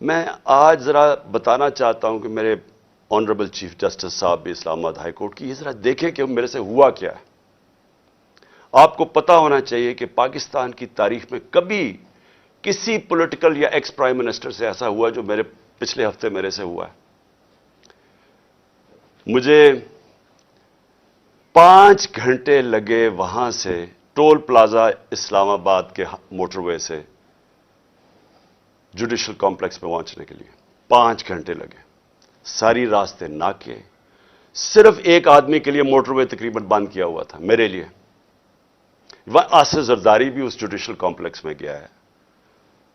میں آج ذرا بتانا چاہتا ہوں کہ میرے آنریبل چیف جسٹس صاحب بھی اسلام آباد ہائی کورٹ کی، یہ ذرا دیکھیں کہ میرے سے ہوا کیا ہے۔ آپ کو پتا ہونا چاہیے کہ پاکستان کی تاریخ میں کبھی کسی پولیٹیکل یا ایکس پرائم منسٹر سے ایسا ہوا جو میرے پچھلے ہفتے میرے سے ہوا ہے۔ مجھے 5 گھنٹے لگے وہاں سے ٹول پلازا اسلام آباد کے موٹر وے سے جوڈیشل کمپلیکس میں پہنچنے کے لیے 5 گھنٹے لگے، ساری راستے ناکے، صرف ایک آدمی کے لیے موٹر وے تقریباً بند کیا ہوا تھا، میرے لیے۔ آصف زرداری بھی اس جوڈیشل کمپلیکس میں گیا ہے،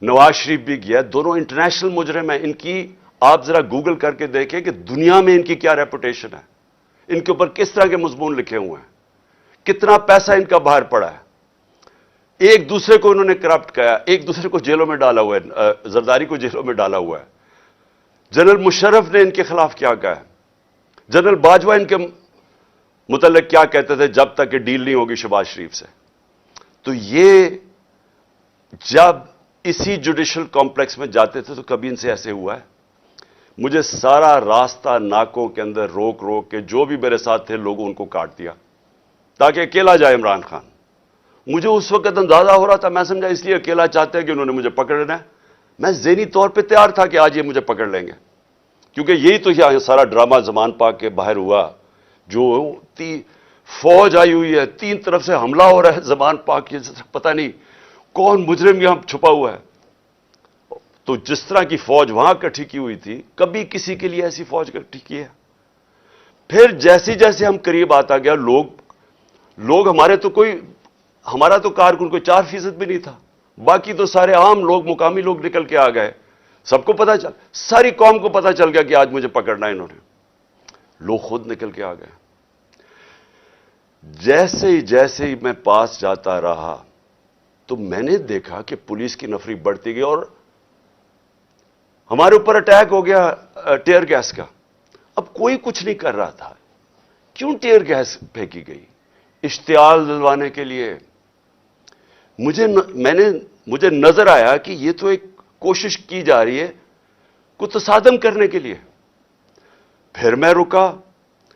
نواز شریف بھی گیا، دونوں انٹرنیشنل مجرم ہیں۔ ان کی آپ ذرا گوگل کر کے دیکھیں کہ دنیا میں ان کی کیا ریپوٹیشن ہے، ان کے اوپر کس طرح کے مضمون لکھے ہوئے ہیں، کتنا پیسہ ان کا باہر پڑا ہے، ایک دوسرے کو انہوں نے کرپٹ کیا، ایک دوسرے کو جیلوں میں ڈالا ہوا ہے، زرداری کو جیلوں میں ڈالا ہوا ہے۔ جنرل مشرف نے ان کے خلاف کیا کہا ہے، جنرل باجوہ ان کے متعلق کیا کہتے تھے جب تک کہ ڈیل نہیں ہوگی شہباز شریف سے۔ تو یہ جب اسی جوڈیشل کمپلیکس میں جاتے تھے تو کبھی ان سے ایسے ہوا ہے؟ مجھے سارا راستہ ناکوں کے اندر روک روک کے جو بھی میرے ساتھ تھے لوگوں ان کو کاٹ دیا تاکہ اکیلا جائے عمران خان۔ مجھے اس وقت اندازہ ہو رہا تھا، میں سمجھا اس لیے اکیلا چاہتے ہیں کہ انہوں نے مجھے پکڑنا ہے۔ میں ذہنی طور پہ تیار تھا کہ آج یہ مجھے پکڑ لیں گے، کیونکہ یہی تو یہاں سارا ڈرامہ زمان پاک کے باہر ہوا، جو فوج آئی ہوئی ہے، 3 طرف سے حملہ ہو رہا ہے زمان پاک کے، پتہ نہیں کون مجرم یہاں چھپا ہوا ہے۔ تو جس طرح کی فوج وہاں اکٹھی کی ہوئی تھی، کبھی کسی کے لیے ایسی فوج اکٹھی کی ہے؟ پھر جیسے جیسے ہم قریب آتا گیا، لوگ ہمارا تو کارکن کوئی 4% بھی نہیں تھا، باقی تو سارے عام لوگ، مقامی لوگ نکل کے آ گئے، سب کو پتا چل، ساری قوم کو پتا چل گیا کہ آج مجھے پکڑنا ہے انہوں نے، لوگ خود نکل کے آ گئے۔ جیسے ہی میں پاس جاتا رہا تو میں نے دیکھا کہ پولیس کی نفری بڑھتی گئی اور ہمارے اوپر اٹیک ہو گیا ٹیئر گیس کا۔ اب کوئی کچھ نہیں کر رہا تھا، کیوں ٹیئر گیس پھینکی گئی؟ اشتعال دلوانے کے لیے۔ مجھے نظر آیا کہ یہ تو ایک کوشش کی جا رہی ہے کو تصادم کرنے کے لیے۔ پھر میں رکا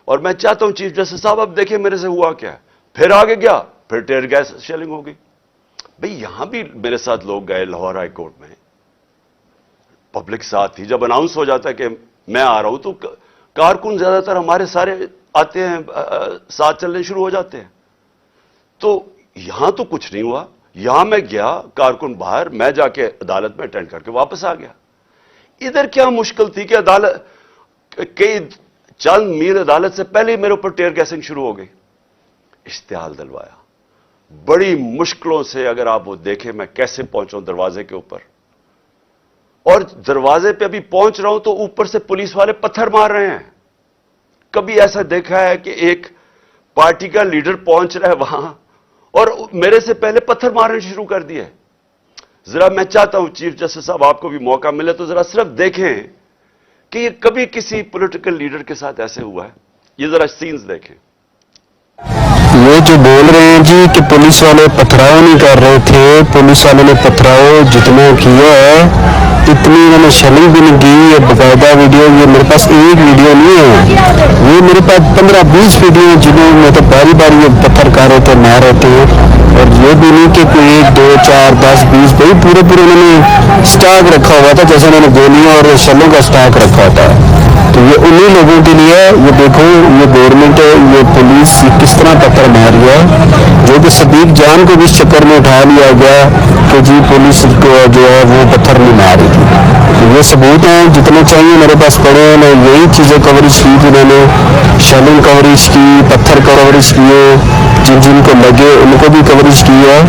اور میں چاہتا ہوں چیف جسٹس صاحب اب دیکھیں میرے سے ہوا کیا ہے۔ پھر آگے گیا، پھر ٹیئر گیس شیلنگ ہو گئی۔ بھئی یہاں بھی میرے ساتھ لوگ گئے لاہور ہائی کورٹ میں، پبلک ساتھ تھی۔ جب اناؤنس ہو جاتا ہے کہ میں آ رہا ہوں تو کارکن زیادہ تر ہمارے سارے آتے ہیں، ساتھ چلنے شروع ہو جاتے ہیں۔ تو یہاں تو کچھ نہیں ہوا، یہاں میں گیا، کارکن باہر، میں جا کے عدالت میں اٹینڈ کر کے واپس آ گیا۔ ادھر کیا مشکل تھی کہ عدالت کئی چند میل عدالت سے پہلے ہی میرے اوپر ٹیئر گیسنگ شروع ہو گئی۔ اشتعال دلوایا بڑی مشکلوں سے۔ اگر آپ وہ دیکھیں میں کیسے پہنچا ہوں دروازے کے اوپر، اور دروازے پہ ابھی پہنچ رہا ہوں تو اوپر سے پولیس والے پتھر مار رہے ہیں۔ کبھی ایسا دیکھا ہے کہ ایک پارٹی کا لیڈر پہنچ رہا ہے وہاں اور میرے سے پہلے پتھر مارنے شروع کر دیے؟ ذرا میں چاہتا ہوں چیف جسٹس صاحب آپ کو بھی موقع ملے تو ذرا صرف دیکھیں کہ یہ کبھی کسی پولیٹیکل لیڈر کے ساتھ ایسے ہوا ہے؟ یہ ذرا سینز دیکھیں۔ یہ جو بول رہے ہیں جی کہ پولیس والے پتھراؤ نہیں کر رہے تھے، پولیس والوں نے پتھراؤ جتنا کیا ہے اتنی انہوں نے شیلنگ بھی نہیں کی۔ یہ باقاعدہ ویڈیو، یہ میرے پاس ایک ویڈیو نہیں ہے، یہ میرے پاس 15-20 ویڈیو ہیں جنہوں میں تو باری باری یہ پتھر کر رہے تھے، مار رہے تھے۔ اور یہ بھی نہیں کہ کوئی 1 2 4 10 20 بھائی پورے انہوں نے سٹاک رکھا ہوا تھا، جیسے انہوں نے گولیاں اور شلوں کا سٹاک رکھا ہوتا ہے۔ تو یہ انہی لوگوں کے لیے، یہ دیکھو یہ گورنمنٹ ہے، یہ پولیس یہ کس طرح پتھر مار رہی ہے، جو کہ صدیق جان کو بھی اس چکر میں اٹھا لیا گیا کہ جی پولیس کو جو ہے وہ پتھر نہیں مار رہی تھی۔ تو یہ ثبوت ہیں جتنے چاہیے میرے پاس پڑے ہیں، میں یہی چیزیں کوریج کی تھی، میں نے شیلنگ کوریج کی، پتھر کوریج کیے، جن کو لگے ان کو بھی کوریج کی ہے۔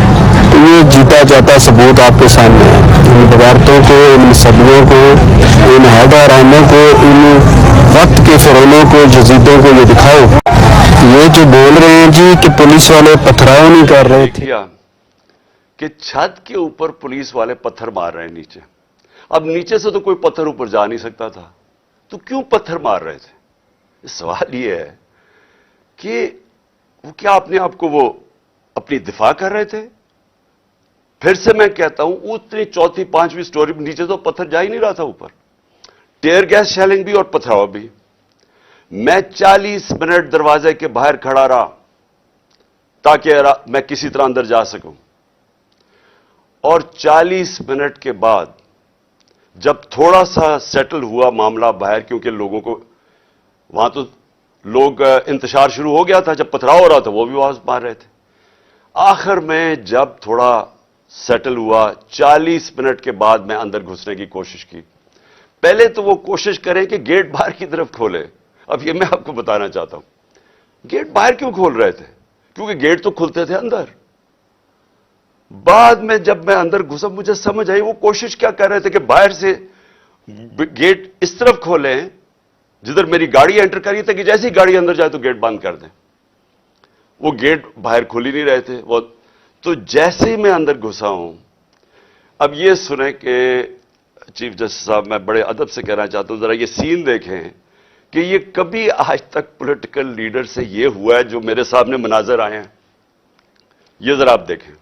تو یہ جیتا جاتا ثبوت آپ کے سامنے ہے۔ ان بغاوتوں کو، ان مصدیوں کو، ان حیدراموں کو، ان وقت کے فرعونوں کو، یزیدوں کو یہ دکھاؤ۔ یہ جو بول رہے ہیں جی کہ پولیس والے پتھراؤ نہیں کر رہے تھے، کیا کہ چھت کے اوپر پولیس والے پتھر مار رہے ہیں نیچے۔ اب نیچے سے تو کوئی پتھر اوپر جا نہیں سکتا تھا، تو کیوں پتھر مار رہے تھے؟ سوال یہ ہے کہ وہ کیا اپنے آپ کو وہ اپنی دفاع کر رہے تھے؟ پھر سے میں کہتا ہوں اتنی چوتھی پانچویں سٹوری نیچے تو پتھر جا ہی نہیں رہا تھا اوپر، ٹیئر گیس شیلنگ بھی اور پتھراؤ بھی. میں 40 منٹ دروازے کے باہر کھڑا رہا تاکہ میں کسی طرح اندر جا سکوں. اور 40 منٹ کے بعد جب تھوڑا سا سیٹل ہوا معاملہ باہر، کیونکہ لوگوں کو وہاں تو لوگ انتشار شروع ہو گیا تھا، جب پتھراؤ ہو رہا تھا وہ بھی آواز مار رہے تھے. آخر میں جب تھوڑا سیٹل ہوا 40 منٹ کے بعد میں اندر گھسنے کی کوشش کی. پہلے تو وہ کوشش کریں کہ گیٹ باہر کی طرف کھولے. اب یہ میں آپ کو بتانا چاہتا ہوں گیٹ باہر کیوں کھول رہے تھے، کیونکہ گیٹ تو کھلتے تھے اندر. بعد میں جب میں اندر گھسا مجھے سمجھ آئی وہ کوشش کیا کر رہے تھے کہ باہر سے گیٹ اس طرف کھولیں جدھر میری گاڑی انٹر کری تھی کہ جیسے ہی گاڑی اندر جائے تو گیٹ بند کر دیں. وہ گیٹ باہر کھل ہی نہیں رہے تھے. وہ تو جیسے ہی میں اندر گھسا ہوں، اب یہ سنیں کہ چیف جسٹس صاحب میں بڑے ادب سے کہنا چاہتا ہوں ذرا یہ سین دیکھیں کہ یہ کبھی آج تک پولیٹیکل لیڈر سے یہ ہوا ہے جو میرے سامنے مناظر آئے ہیں. یہ ذرا آپ دیکھیں.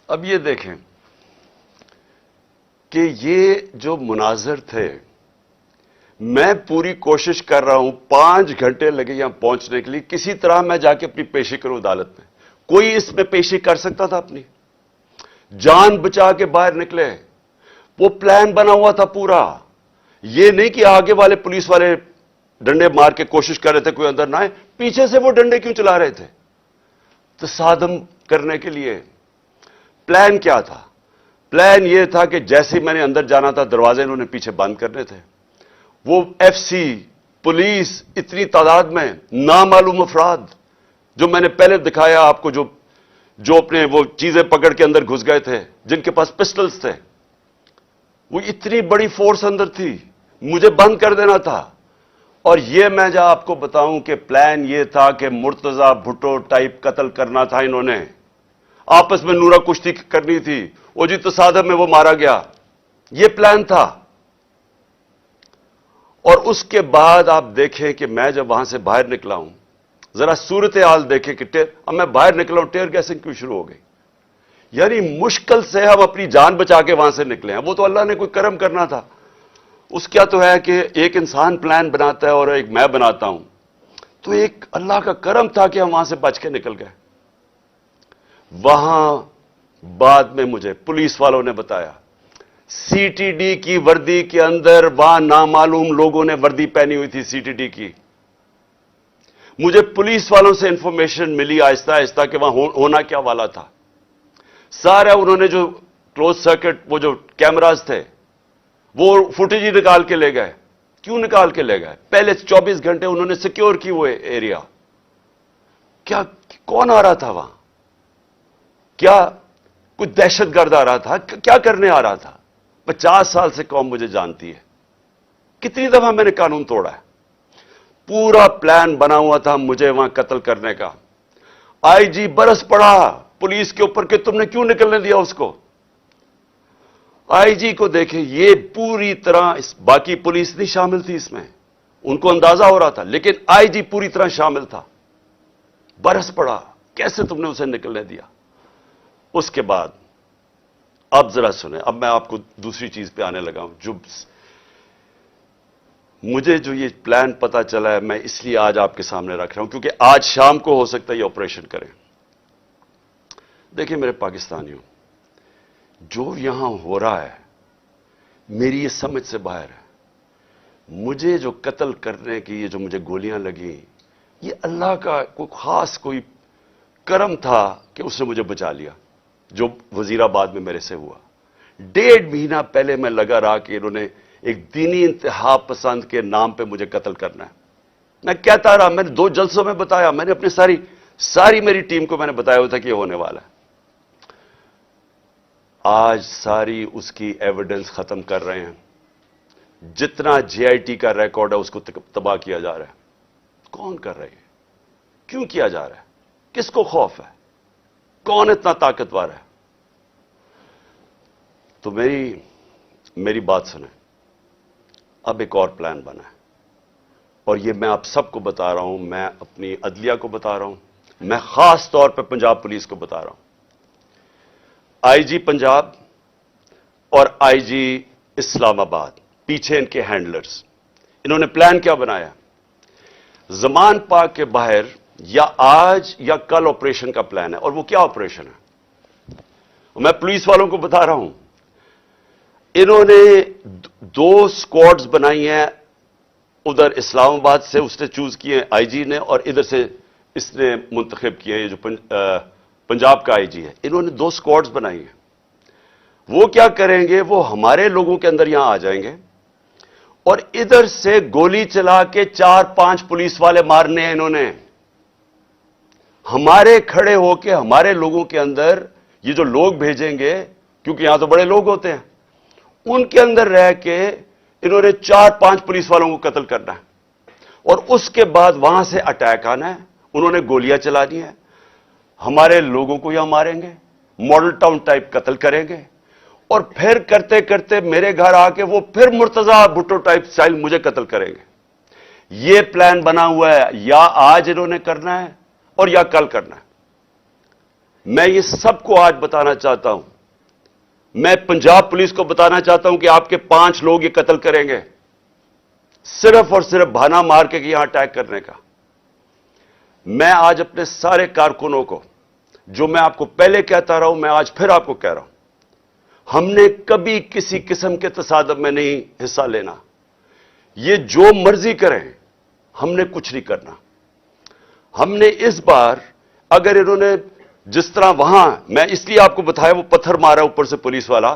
اب یہ دیکھیں کہ یہ جو مناظر تھے، میں پوری کوشش کر رہا ہوں، 5 گھنٹے لگے یہاں پہنچنے کے لیے، کسی طرح میں جا کے اپنی پیشی کروں عدالت میں. کوئی اس میں پیشی کر سکتا تھا اپنی؟ جان بچا کے باہر نکلے. وہ پلان بنا ہوا تھا پورا. یہ نہیں کہ آگے والے پولیس والے ڈنڈے مار کے کوشش کر رہے تھے کوئی اندر نہ آئے، پیچھے سے وہ ڈنڈے کیوں چلا رہے تھے؟ تصادم کرنے کے لیے. پلان کیا تھا؟ پلان یہ تھا کہ جیسے میں نے اندر جانا تھا دروازے انہوں نے پیچھے بند کرنے تھے. وہ ایف سی، پولیس، اتنی تعداد میں نامعلوم افراد جو میں نے پہلے دکھایا آپ کو، جو اپنے وہ چیزیں پکڑ کے اندر گھس گئے تھے، جن کے پاس پسٹلز تھے، وہ اتنی بڑی فورس اندر تھی، مجھے بند کر دینا تھا. اور یہ میں جا آپ کو بتاؤں کہ پلان یہ تھا کہ مرتضی بھٹو ٹائپ قتل کرنا تھا انہوں نے. آپس میں نورا کشتی کرنی تھی. وہ جی تصادم میں وہ مارا گیا. یہ پلان تھا. اور اس کے بعد آپ دیکھیں کہ میں جب وہاں سے باہر نکلا ہوں، ذرا صورتحال دیکھیں کہ اب میں باہر نکلا ہوں، ٹیئر گیسنگ کیوں شروع ہو گئی. یعنی مشکل سے ہم اپنی جان بچا کے وہاں سے نکلے ہیں. وہ تو اللہ نے کوئی کرم کرنا تھا. اس کیا تو ہے کہ ایک انسان پلان بناتا ہے اور ایک میں بناتا ہوں، تو ایک اللہ کا کرم تھا کہ ہم وہاں سے بچ کے نکل گئے. وہاں بعد میں مجھے پولیس والوں نے بتایا سی ٹی ڈی کی وردی کے اندر وہاں نامعلوم لوگوں نے وردی پہنی ہوئی تھی سی ٹی ڈی کی. مجھے پولیس والوں سے انفارمیشن ملی آہستہ آہستہ کہ وہاں ہونا کیا والا تھا. سارا انہوں نے جو کلوز سرکٹ وہ جو کیمراز تھے وہ فوٹیج ہی نکال کے لے گئے. کیوں نکال کے لے گئے؟ پہلے 24 گھنٹے انہوں نے سیکیور کی وہ ایریا. کیا کون آ رہا تھا وہاں؟ کیا کوئی دہشت گرد آ رہا تھا؟ کیا کرنے آ رہا تھا؟ 50 سال سے قوم مجھے جانتی ہے. کتنی دفعہ میں نے قانون توڑا ہے. پورا پلان بنا ہوا تھا مجھے وہاں قتل کرنے کا. آئی جی برس پڑا پولیس کے اوپر کہ تم نے کیوں نکلنے دیا اس کو. آئی جی کو دیکھیں، یہ پوری طرح باقی پولیس نہیں شامل تھی اس میں، ان کو اندازہ ہو رہا تھا، لیکن آئی جی پوری طرح شامل تھا. برس پڑا کیسے تم نے اسے نکلنے دیا. اس کے بعد اب ذرا سنیں، اب میں آپ کو دوسری چیز پہ آنے لگا ہوں. جو مجھے جو یہ پلان پتا چلا ہے میں اس لیے آج آپ کے سامنے رکھ رہا ہوں کیونکہ آج شام کو ہو سکتا ہے یہ آپریشن کریں. دیکھیں میرے پاکستانیوں، جو یہاں ہو رہا ہے میری یہ سمجھ سے باہر ہے. مجھے جو قتل کرنے کی یہ جو مجھے گولیاں لگیں، یہ اللہ کا کوئی خاص کوئی کرم تھا کہ اس نے مجھے بچا لیا. جو وزیر آباد میں میرے سے ہوا، 1.5 مہینہ پہلے میں لگا رہا کہ انہوں نے ایک دینی انتہا پسند کے نام پہ مجھے قتل کرنا ہے. میں کہتا رہا، میں نے 2 جلسوں میں بتایا، میں نے اپنی ساری میری ٹیم کو میں نے بتایا ہوا تھا کہ یہ ہونے والا ہے. آج ساری اس کی ایویڈنس ختم کر رہے ہیں. جتنا جے آئی ٹی کا ریکارڈ ہے اس کو تباہ کیا جا رہا ہے. کون کر رہی ہے؟ کیوں کیا جا رہا ہے؟ کس کو خوف ہے؟ کون اتنا طاقتور ہے؟ تو میری بات سنیں. اب ایک اور پلان بنا ہے، اور یہ میں آپ سب کو بتا رہا ہوں. میں اپنی عدلیہ کو بتا رہا ہوں، میں خاص طور پہ پنجاب پولیس کو بتا رہا ہوں. آئی جی پنجاب اور آئی جی اسلام آباد، پیچھے ان کے ہینڈلرز، انہوں نے پلان کیا بنایا؟ زمان پاک کے باہر یا آج یا کل آپریشن کا پلان ہے. اور وہ کیا آپریشن ہے؟ میں پولیس والوں کو بتا رہا ہوں، انہوں نے 2 سکواڈز بنائی ہیں. ادھر اسلام آباد سے اس نے چوز کیے آئی جی نے، اور ادھر سے اس نے منتخب کیے ہیں جو پنجاب کا آئی جی ہے. انہوں نے 2 سکواڈز بنائی ہیں. وہ کیا کریں گے؟ وہ ہمارے لوگوں کے اندر یہاں آ جائیں گے اور ادھر سے گولی چلا کے 4-5 پولیس والے مارنے ہیں. انہوں نے ہمارے کھڑے ہو کے ہمارے لوگوں کے اندر یہ جو لوگ بھیجیں گے، کیونکہ یہاں تو بڑے لوگ ہوتے ہیں، ان کے اندر رہ کے انہوں نے 4-5 پولیس والوں کو قتل کرنا ہے. اور اس کے بعد وہاں سے اٹیک آنا ہے. انہوں نے گولیاں چلانی ہیں، ہمارے لوگوں کو یہاں ماریں گے، ماڈل ٹاؤن ٹائپ قتل کریں گے، اور پھر کرتے کرتے میرے گھر آ کے وہ پھر مرتضی بھٹو ٹائپ سٹائل مجھے قتل کریں گے. یہ پلان بنا ہوا ہے. یا آج انہوں نے کرنا ہے اور یا کل کرنا ہے. میں یہ سب کو آج بتانا چاہتا ہوں. میں پنجاب پولیس کو بتانا چاہتا ہوں کہ آپ کے 5 لوگ یہ قتل کریں گے، صرف اور صرف بہانہ مار کے یہاں اٹیک کرنے کا. میں آج اپنے سارے کارکنوں کو، جو میں آپ کو پہلے کہتا رہا ہوں، میں آج پھر آپ کو کہہ رہا ہوں، ہم نے کبھی کسی قسم کے تصادم میں نہیں حصہ لینا. یہ جو مرضی کریں، ہم نے کچھ نہیں کرنا. ہم نے اس بار، اگر انہوں نے جس طرح وہاں، میں اس لیے آپ کو بتایا وہ پتھر مارا اوپر سے پولیس والا،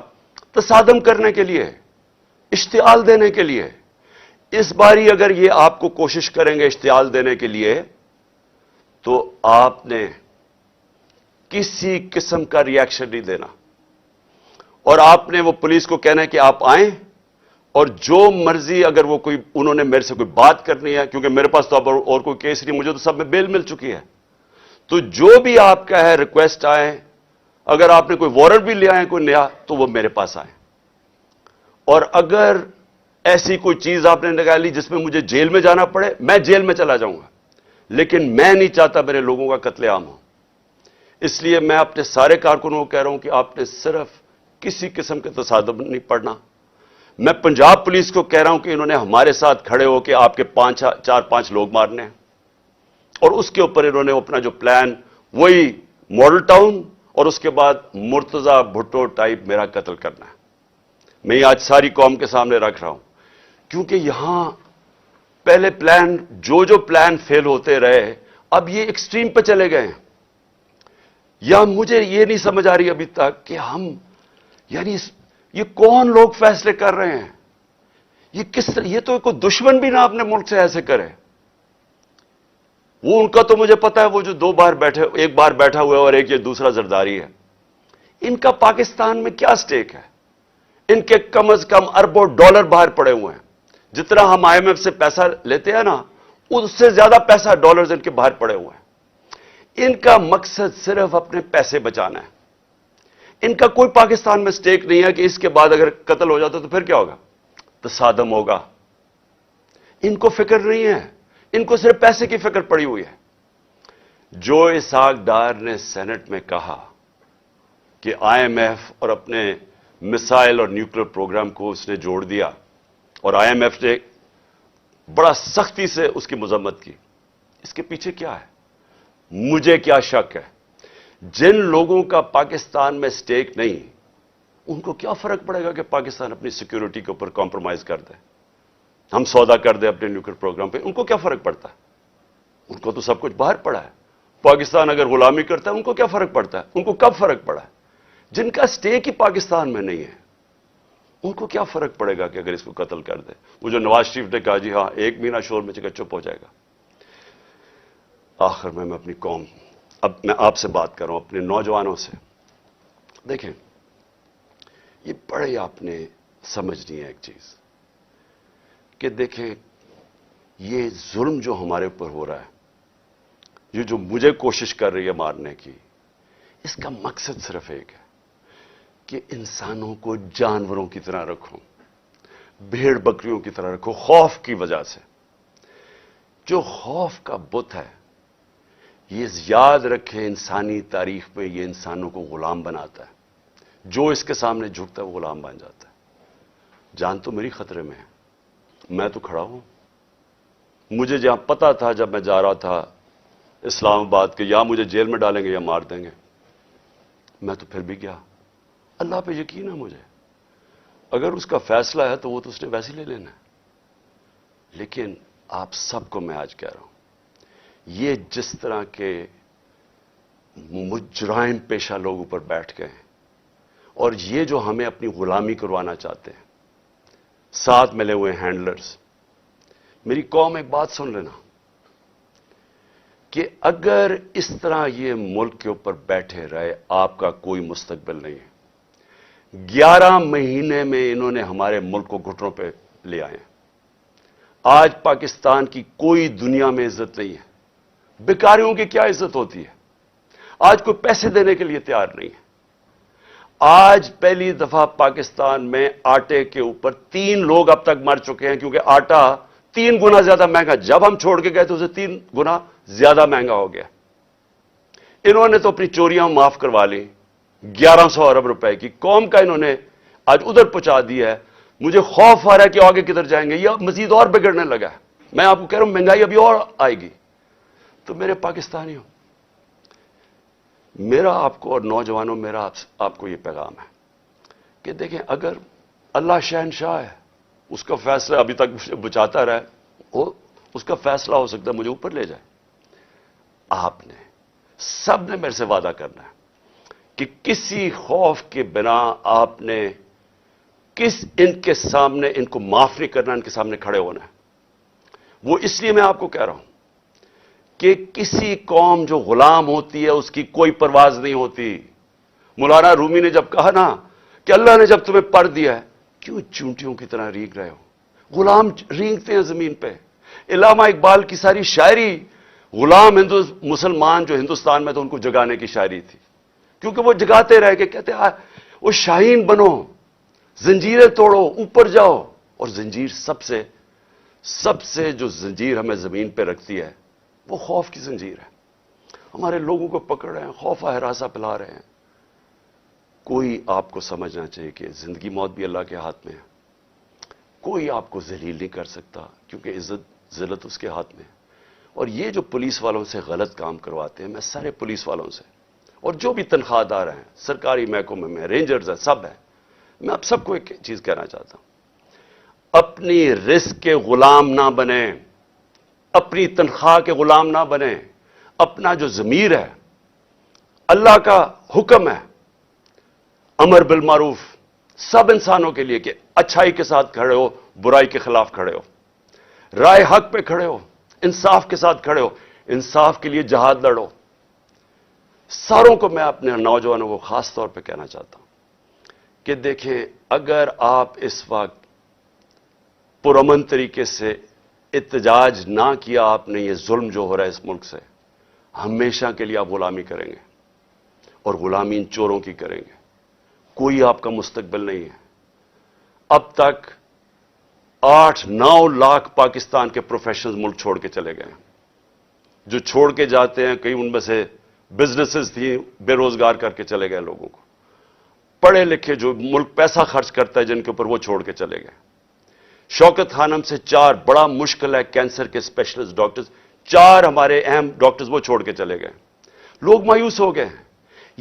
تصادم کرنے کے لیے، اشتعال دینے کے لیے. اس باری اگر یہ آپ کو کوشش کریں گے اشتعال دینے کے لیے، تو آپ نے کسی قسم کا ری ایکشن نہیں دینا. اور آپ نے وہ پولیس کو کہنا ہے کہ آپ آئیں، اور جو مرضی، اگر وہ کوئی انہوں نے میرے سے کوئی بات کرنی ہے، کیونکہ میرے پاس تو اب اور کوئی کیس نہیں، مجھے تو سب میں بیل مل چکی ہے، تو جو بھی آپ کا ہے ریکویسٹ آئیں. اگر آپ نے کوئی وارنٹ بھی لے آئیں کوئی نیا، تو وہ میرے پاس آئیں. اور اگر ایسی کوئی چیز آپ نے نکالی جس میں مجھے جیل میں جانا پڑے، میں جیل میں چلا جاؤں گا، لیکن میں نہیں چاہتا میرے لوگوں کا قتل عام ہو. اس لیے میں اپنے سارے کارکنوں کو کہہ رہا ہوں کہ آپ نے صرف کسی قسم کے تصادم نہیں پڑنا. میں پنجاب پولیس کو کہہ رہا ہوں کہ انہوں نے ہمارے ساتھ کھڑے ہو کے آپ کے 4-5 لوگ مارنے ہیں، اور اس کے اوپر انہوں نے اپنا جو پلان، وہی ماڈل ٹاؤن اور اس کے بعد مرتضی بھٹو ٹائپ میرا قتل کرنا ہے. میں یہ آج ساری قوم کے سامنے رکھ رہا ہوں، کیونکہ یہاں پہلے پلان، جو پلان فیل ہوتے رہے، اب یہ ایکسٹریم پہ چلے گئے ہیں. یا مجھے یہ نہیں سمجھ آ رہی ابھی تک کہ ہم، یعنی یہ کون لوگ فیصلے کر رہے ہیں؟ یہ کس طرح؟ یہ تو کوئی دشمن بھی نہ اپنے ملک سے ایسے کرے. وہ ان کا تو مجھے پتا ہے، وہ جو 2 بار بیٹھے، ایک بار بیٹھا ہوا ہے اور ایک یہ دوسرا زرداری ہے. ان کا پاکستان میں کیا سٹیک ہے؟ ان کے کم از کم اربوں ڈالر باہر پڑے ہوئے ہیں. جتنا ہم آئی ایم ایف سے پیسہ لیتے ہیں نا، اس سے زیادہ پیسہ ڈالرز ان کے باہر پڑے ہوئے ہیں. ان کا مقصد صرف اپنے پیسے بچانا ہے. ان کا کوئی پاکستان میں سٹیک نہیں ہے کہ اس کے بعد اگر قتل ہو جاتا تو پھر کیا ہوگا؟ تصادم ہوگا. ان کو فکر نہیں ہے، ان کو صرف پیسے کی فکر پڑی ہوئی ہے. جو اسحاق ڈار نے سینٹ میں کہا کہ آئی ایم ایف اور اپنے میسائل اور نیوکلیر پروگرام کو اس نے جوڑ دیا، اور آئی ایم ایف نے بڑا سختی سے اس کی مذمت کی، اس کے پیچھے کیا ہے؟ مجھے کیا شک ہے؟ جن لوگوں کا پاکستان میں سٹیک نہیں ان کو کیا فرق پڑے گا کہ پاکستان اپنی سیکیورٹی کے اوپر کمپرومائز کر دے, ہم سودا کر دیں اپنے نیوکلیئر پروگرام پہ, ان کو کیا فرق پڑتا ہے؟ ان کو تو سب کچھ باہر پڑا ہے. پاکستان اگر غلامی کرتا ہے ان کو کیا فرق پڑتا ہے؟ ان کو کب فرق پڑا ہے؟ جن کا سٹیک ہی پاکستان میں نہیں ہے ان کو کیا فرق پڑے گا کہ اگر اس کو قتل کر دے؟ وہ جو نواز شریف نے کہا جی ہاں ایک مہینہ شور میں چپ ہو جائے گا. آخر میں اپنی قوم, اب میں آپ سے بات کر رہا ہوں, اپنے نوجوانوں سے. دیکھیں یہ بڑے آپ نے سمجھنی ہے ایک چیز کہ دیکھیں یہ ظلم جو ہمارے اوپر ہو رہا ہے, یہ جو مجھے کوشش کر رہی ہے مارنے کی, اس کا مقصد صرف ایک ہے کہ انسانوں کو جانوروں کی طرح رکھو, بھیڑ بکریوں کی طرح رکھو, خوف کی وجہ سے. جو خوف کا بت ہے یہ یاد رکھے انسانی تاریخ میں یہ انسانوں کو غلام بناتا ہے. جو اس کے سامنے جھکتا ہے وہ غلام بن جاتا ہے. جان تو میری خطرے میں ہے, میں تو کھڑا ہوں. مجھے جہاں پتا تھا جب میں جا رہا تھا اسلام آباد کے, یا مجھے جیل میں ڈالیں گے یا مار دیں گے, میں تو پھر بھی گیا. اللہ پہ یقین ہے مجھے, اگر اس کا فیصلہ ہے تو وہ تو اس نے ویسے لے لینا ہے. لیکن آپ سب کو میں آج کہہ رہا ہوں, یہ جس طرح کے مجرم پیشہ لوگ اوپر بیٹھ گئے ہیں اور یہ جو ہمیں اپنی غلامی کروانا چاہتے ہیں, ساتھ ملے ہوئے ہینڈلرز. میری قوم ایک بات سن لینا کہ اگر اس طرح یہ ملک کے اوپر بیٹھے رہے آپ کا کوئی مستقبل نہیں ہے. 11 مہینے میں انہوں نے ہمارے ملک کو گھٹنوں پہ لے آئے ہیں. آج پاکستان کی کوئی دنیا میں عزت نہیں ہے. بیکاریوں کی کیا عزت ہوتی ہے؟ آج کوئی پیسے دینے کے لیے تیار نہیں ہے. آج پہلی دفعہ پاکستان میں آٹے کے اوپر 3 لوگ اب تک مر چکے ہیں کیونکہ آٹا 3 گنا زیادہ مہنگا, جب ہم چھوڑ کے گئے تو اسے 3 گنا زیادہ مہنگا ہو گیا. انہوں نے تو اپنی چوریاں معاف کروا لی 1100 ارب روپے کی. قوم کا انہوں نے آج ادھر پہنچا دیا ہے. مجھے خوف آ رہا ہے کہ آگے کدھر جائیں گے, یہ مزید اور بگڑنے لگا ہے. میں آپ کو کہہ رہا ہوں مہنگائی ابھی اور آئے گی. تو میرے پاکستانیوں, میرا آپ کو اور نوجوانوں میرا آپ کو یہ پیغام ہے کہ دیکھیں اگر اللہ شہنشاہ ہے, اس کا فیصلہ ابھی تک مجھے بچاتا رہے, اس کا فیصلہ ہو سکتا ہے مجھے اوپر لے جائے. آپ نے سب نے میرے سے وعدہ کرنا ہے کہ کسی خوف کے بنا آپ نے ان کے سامنے, ان کو معاف نہیں کرنا, ان کے سامنے کھڑے ہونا ہے. وہ اس لیے میں آپ کو کہہ رہا ہوں کہ کسی قوم جو غلام ہوتی ہے اس کی کوئی پرواز نہیں ہوتی. مولانا رومی نے جب کہا نا کہ اللہ نے جب تمہیں پر دیا ہے کیوں چونٹیوں کی طرح رینگ رہے ہو؟ غلام رینگتے ہیں زمین پہ. علامہ اقبال کی ساری شاعری غلام مسلمان جو ہندوستان میں تو ان کو جگانے کی شاعری تھی, کیونکہ وہ جگاتے رہ کے کہتے وہ شاہین بنو, زنجیریں توڑو, اوپر جاؤ. اور زنجیر سب سے جو زنجیر ہمیں زمین پہ رکھتی ہے وہ خوف کی زنجیر ہے. ہمارے لوگوں کو پکڑ رہے ہیں, خوف ہراساں پلا رہے ہیں. کوئی آپ کو سمجھنا چاہیے کہ زندگی موت بھی اللہ کے ہاتھ میں ہے. کوئی آپ کو ذلیل نہیں کر سکتا کیونکہ عزت ذلت اس کے ہاتھ میں ہے. اور یہ جو پولیس والوں سے غلط کام کرواتے ہیں, میں سارے پولیس والوں سے اور جو بھی تنخواہ دار ہیں, سرکاری محکمے میں رینجرز ہیں, سب ہیں, میں آپ سب کو ایک چیز کہنا چاہتا ہوں, اپنی رزق کے غلام نہ بنیں, اپنی تنخواہ کے غلام نہ بنیں. اپنا جو ضمیر ہے, اللہ کا حکم ہے امر بالمعروف سب انسانوں کے لیے کہ اچھائی کے ساتھ کھڑے ہو, برائی کے خلاف کھڑے ہو, رائے حق پہ کھڑے ہو, انصاف کے ساتھ کھڑے ہو, انصاف کے لیے جہاد لڑو. ساروں کو میں اپنے نوجوانوں کو خاص طور پہ کہنا چاہتا ہوں کہ دیکھیں اگر آپ اس وقت پرامن طریقے سے احتجاج نہ کیا آپ نے, یہ ظلم جو ہو رہا ہے اس ملک سے, ہمیشہ کے لیے آپ غلامی کریں گے اور غلامی ان چوروں کی کریں گے. کوئی آپ کا مستقبل نہیں ہے. اب تک 8-9 لاکھ پاکستان کے پروفیشنلز ملک چھوڑ کے چلے گئے ہیں. جو چھوڑ کے جاتے ہیں کئی ان میں سے بزنسز تھیں, بے روزگار کر کے چلے گئے لوگوں کو. پڑھے لکھے جو ملک پیسہ خرچ کرتا ہے جن کے اوپر, وہ چھوڑ کے چلے گئے. شوکت خانم سے 4 بڑا مشکل ہے کینسر کے اسپیشلسٹ ڈاکٹرز, 4 ہمارے اہم ڈاکٹرز وہ چھوڑ کے چلے گئے. لوگ مایوس ہو گئے ہیں.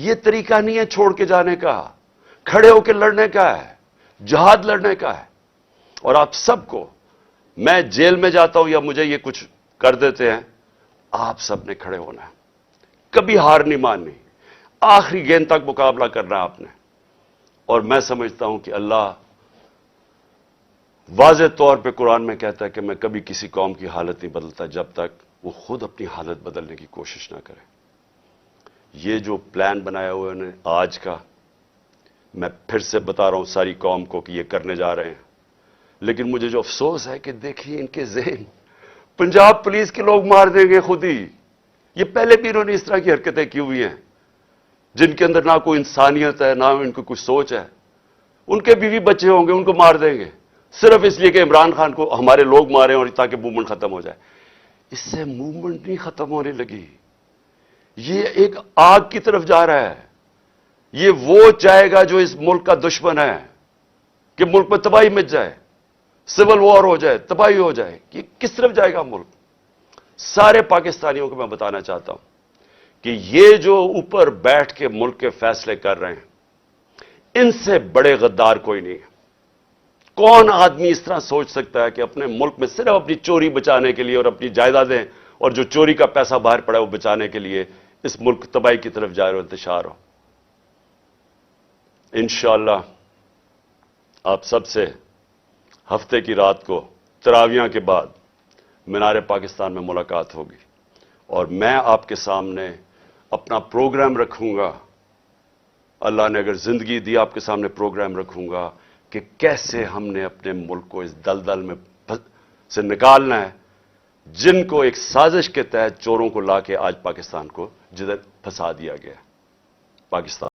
یہ طریقہ نہیں ہے چھوڑ کے جانے کا، کھڑے ہو کے لڑنے کا ہے، جہاد لڑنے کا ہے۔ اور آپ سب کو، میں جیل میں جاتا ہوں یا مجھے یہ کچھ کر دیتے ہیں، آپ سب نے کھڑے ہونا ہے، کبھی ہار نہیں ماننی، آخری گیند تک مقابلہ کرنا ہے آپ نے۔ اور میں سمجھتا ہوں کہ اللہ واضح طور پہ قرآن میں کہتا ہے کہ میں کبھی کسی قوم کی حالت نہیں بدلتا جب تک وہ خود اپنی حالت بدلنے کی کوشش نہ کرے۔ یہ جو پلان بنایا ہوا ہے آج کا، میں پھر سے بتا رہا ہوں ساری قوم کو کہ یہ کرنے جا رہے ہیں، لیکن مجھے جو افسوس ہے کہ دیکھیے ان کے ذہن، پنجاب پولیس کے لوگ مار دیں گے خود ہی۔ یہ پہلے بھی انہوں نے اس طرح کی حرکتیں کی ہوئی ہیں، جن کے اندر نہ کوئی انسانیت ہے، نہ ان کو کچھ سوچ ہے۔ ان کے بیوی بچے ہوں گے، ان کو مار دیں گے، صرف اس لیے کہ عمران خان کو ہمارے لوگ مارے اور تاکہ موومنٹ ختم ہو جائے۔ اس سے موومنٹ نہیں ختم ہونے لگی، یہ ایک آگ کی طرف جا رہا ہے۔ یہ وہ چاہے گا جو اس ملک کا دشمن ہے کہ ملک میں تباہی مچ جائے، سول وار ہو جائے، تباہی ہو جائے۔ یہ کس طرف جائے گا ملک؟ سارے پاکستانیوں کو میں بتانا چاہتا ہوں کہ یہ جو اوپر بیٹھ کے ملک کے فیصلے کر رہے ہیں، ان سے بڑے غدار کوئی نہیں ہے۔ کون آدمی اس طرح سوچ سکتا ہے کہ اپنے ملک میں صرف اپنی چوری بچانے کے لیے اور اپنی جائیدادیں اور جو چوری کا پیسہ باہر پڑا ہے وہ بچانے کے لیے اس ملک تباہی کی طرف جائے اور انتشار ہو؟ انشاءاللہ آپ سب سے ہفتے کی رات کو تراویحاں کے بعد مینار پاکستان میں ملاقات ہوگی، اور میں آپ کے سامنے اپنا پروگرام رکھوں گا۔ اللہ نے اگر زندگی دی، آپ کے سامنے پروگرام رکھوں گا کہ کیسے ہم نے اپنے ملک کو اس دلدل میں سے نکالنا ہے، جن کو ایک سازش کے تحت چوروں کو لا کے آج پاکستان کو جدھر پھنسا دیا گیا۔ پاکستان